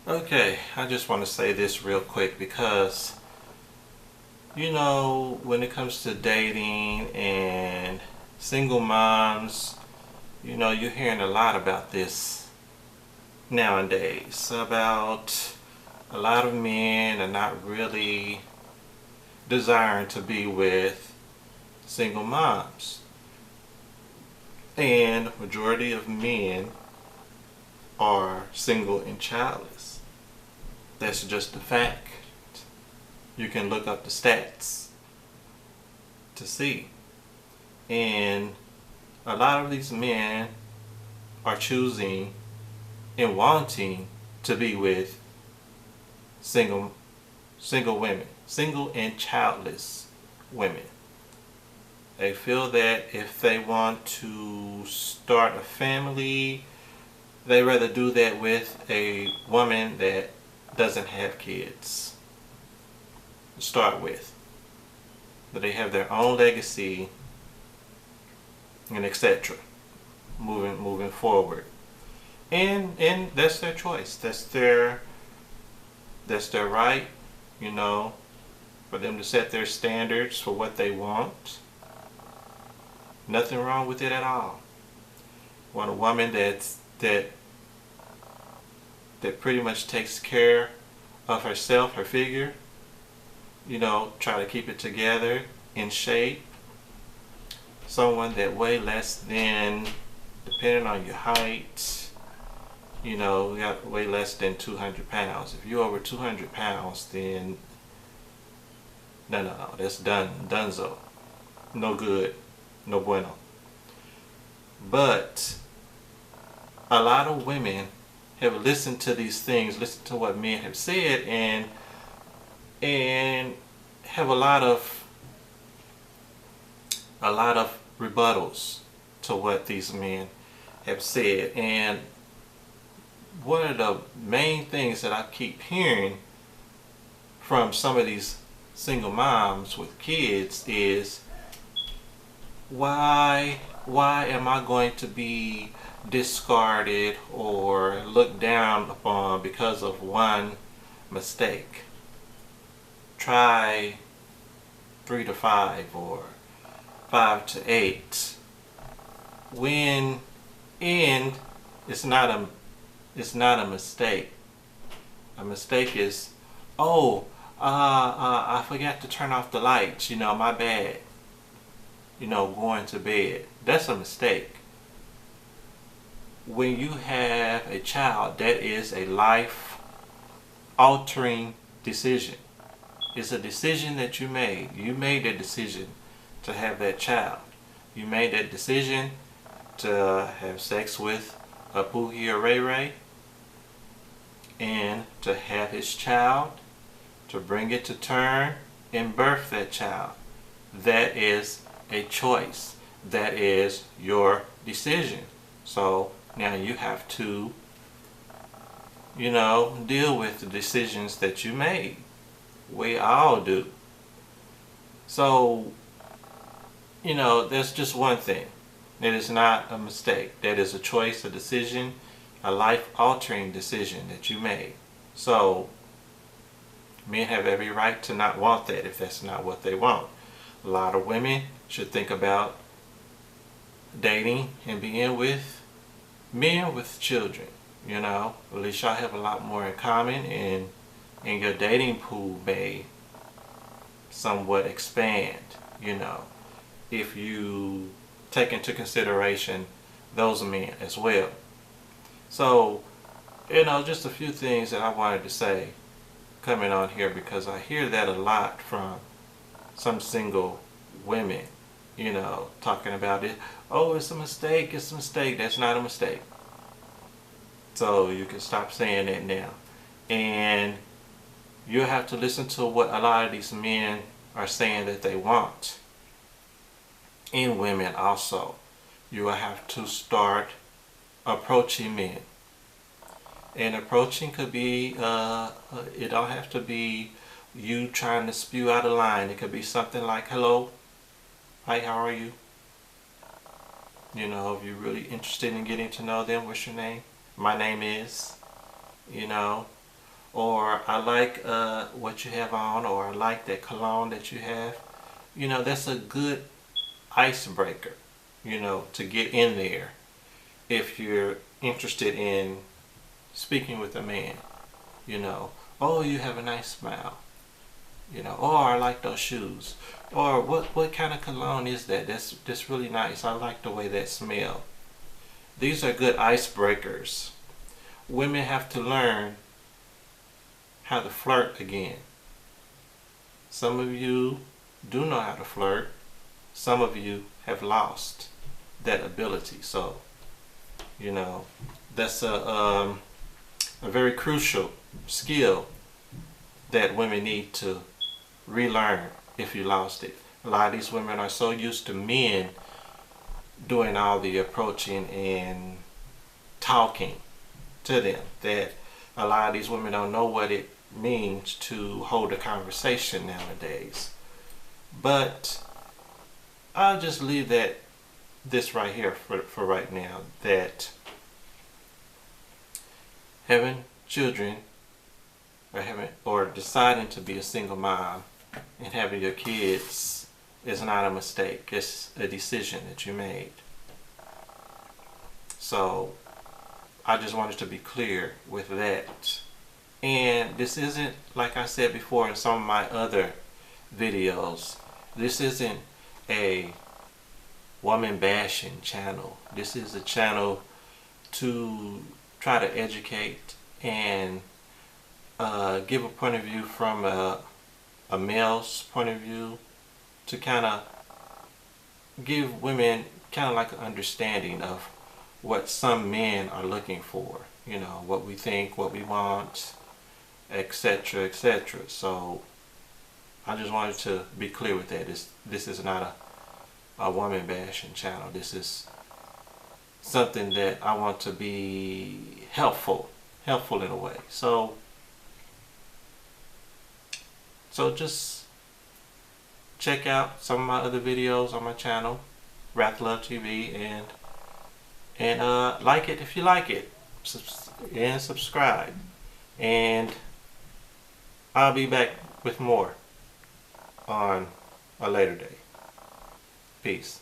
Okay, I just want to say this real quick because, when it comes to dating and single moms, you're hearing a lot about this nowadays. About a lot of men are not really desiring to be with single moms. And majority of men are single and childless. That's just a fact. You can look up the stats to see. And a lot of these men are choosing and wanting to be with single women, single and childless women. They feel that if they want to start a family, they rather do that with a woman that doesn't have kids to start with. That they have their own legacy and etc. Moving forward. And that's their choice. That's their right, for them to set their standards for what they want. Nothing wrong with it at all. Want a woman that pretty much takes care of herself, her figure, try to keep it together, in shape. Someone that weigh less than, depending on your height, you got way less than 200 pounds. If you're over 200 pounds, then no, that's donezo. No good, no bueno. But a lot of women have listened to these things, listened to what men have said, and have a lot of rebuttals to what these men have said. And one of the main things that I keep hearing from some of these single moms with kids is, why am I going to be discarded or looked down upon because of one mistake? Try 3 to 5 or 5 to 8. When and it's not a mistake. A mistake is, I forgot to turn off the lights, my bad. Going to bed. That's a mistake. When you have a child, that is a life altering decision. It's a decision that you made. You made that decision to have that child. You made that decision to have sex with a Poogie or Ray Ray, and to have his child, to bring it to term and birth that child. That is a choice. That is your decision. So now you have to, deal with the decisions that you made. We all do. So, that's just one thing. It is not a mistake. That is a choice, a decision, a life-altering decision that you made. So, men have every right to not want that if that's not what they want. A lot of women should think about dating and being with men with children. At least y'all have a lot more in common, and your dating pool may somewhat expand, if you take into consideration those men as well. So, just a few things that I wanted to say coming on here, because I hear that a lot from some single women, talking about it. Oh, it's a mistake, it's a mistake. That's not a mistake. So you can stop saying that now. And you have to listen to what a lot of these men are saying that they want. And women also. You will have to start approaching men. And approaching could be, it don't have to be you trying to spew out a line. It could be something like, hello, hi, how are you? If you're really interested in getting to know them, what's your name? My name is, or I like what you have on, or I like that cologne that you have. You know, that's a good icebreaker, you know, to get in there if you're interested in speaking with a man. You know, oh, you have a nice smile. You know, oh, I like those shoes. Or what kind of cologne is that? That's really nice. I like the way that smell. These are good icebreakers. Women have to learn how to flirt again. Some of you do know how to flirt. Some of you have lost that ability. So, you know, that's a very crucial skill that women need to relearn if you lost it. A lot of these women are so used to men doing all the approaching and talking to them that a lot of these women don't know what it means to hold a conversation nowadays. But I'll just leave this right here for right now, that having children or deciding to be a single mom and having your kids is not a mistake. It's a decision that you made. So I just wanted to be clear with that. And this isn't, like I said before in some of my other videos, this isn't a woman bashing channel. This is a channel to try to educate and give a point of view from a male's point of view, to kind of give women kind of like an understanding of what some men are looking for, you know, what we think, what we want, etc., etc. So I just wanted to be clear with that. This is not a woman bashing channel. This is something that I want to be helpful in a way. So just check out some of my other videos on my channel, Wrath Love TV, and like it if you like it, and subscribe. And I'll be back with more on a later day. Peace.